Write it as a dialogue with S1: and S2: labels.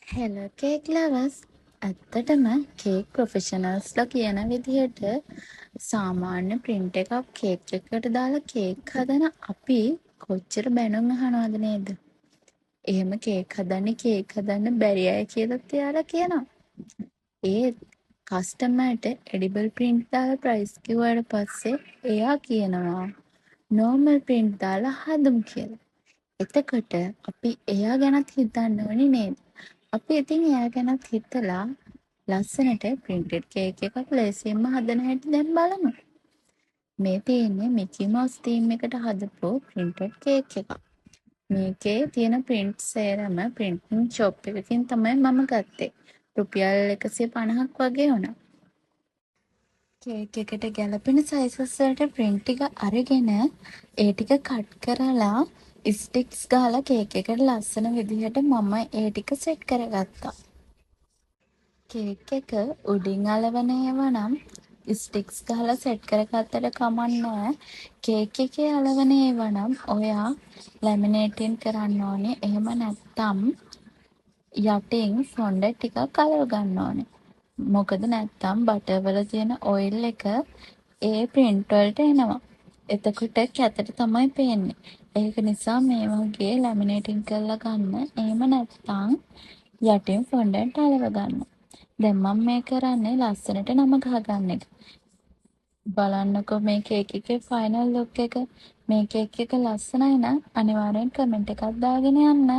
S1: Hello cake lovers. ඇත්තටම cake ප්‍රොෆෙෂනල්ස්ලා කියන විදිහට සාමාන්‍ය ප්‍රින්ට් එකක් කේක් එකකට දාලා කේක් හදන අපි කොච්චර බැනුම් අහනවද නේද? එහෙම කේක් හදන්න බැරි අය කියලාත් එයාලා කියනවා. ඒත් කස්ටමර්ට එඩිබල් ප්‍රින්ට් දාලා ප්‍රයිස් කිව්වට පස්සේ එයා කියනවා නෝමල් ප්‍රින්ට් දාලා හදමු කියලා. එතකොට අපි එයා ගැනත් හිතන්න ඕනි නේද? අපි ඉතින් එයා ගැනත් හිතලා ලස්සනට ප්‍රින්ටඩ් කේක් එකක් ලේසියෙන්ම හදන හැටි දැන් බලමු. මේ තියෙන්නේ මිකි මවුස් තීම් එකට හදපු ප්‍රින්ටඩ් කේක් එකක්. මේකේ තියෙන ප්‍රින්ට් සේරම ප්‍රින්ටින් ෂොප් එකකින් තමයි මම ගත්තේ. රුපියල් 150ක් වගේ වුණා. කේක් එකට ගැලපෙන සයිසස් වලට ප්‍රින්ට් ටික අරගෙන ඒ ටික කට් කරලා ස්ටික්ස් ගහලා කේක් එකට ලස්සන විදිහට මම ඒ ටික සෙට් කරගත්තා. කේක් එක උඩින් අලවන ඒවා නම් ස්ටික්ස් ගහලා සෙට් කරගත්තට කමක් නෑ. කේක් එකේ අලවන ඒවා නම් ඔයා ලැමිනේටින් කරන්න ඕනේ. එහෙම නැත්තම් යටින් ෆොන්ඩන්ට් ටිකක් අලව ගන්න ඕනේ. මොකද නැත්තම් බටර් වල තියෙන ඔයිල් එක ඒ ප්‍රින්ට් වලට එනවා. එතකොට කැතට තමයි පේන්නේ. ඒක නිසා මේ වගේ ලැමිනේටින් කරලා ගන්න. එහෙම නැත්තම් යටින් ෆොන්ඩන්ට් අලව ගන්න. දැන් මම මේ කරන්නේ ලස්සනට නම ගහගන්න එක. බලන්නකෝ මේ කේක් එකේ ෆයිනල් ලුක් එක. මේ කේක් එක ලස්සනයි නම් අනිවාර්යෙන් කමෙන්ට් එකක් දාගෙන යන්න.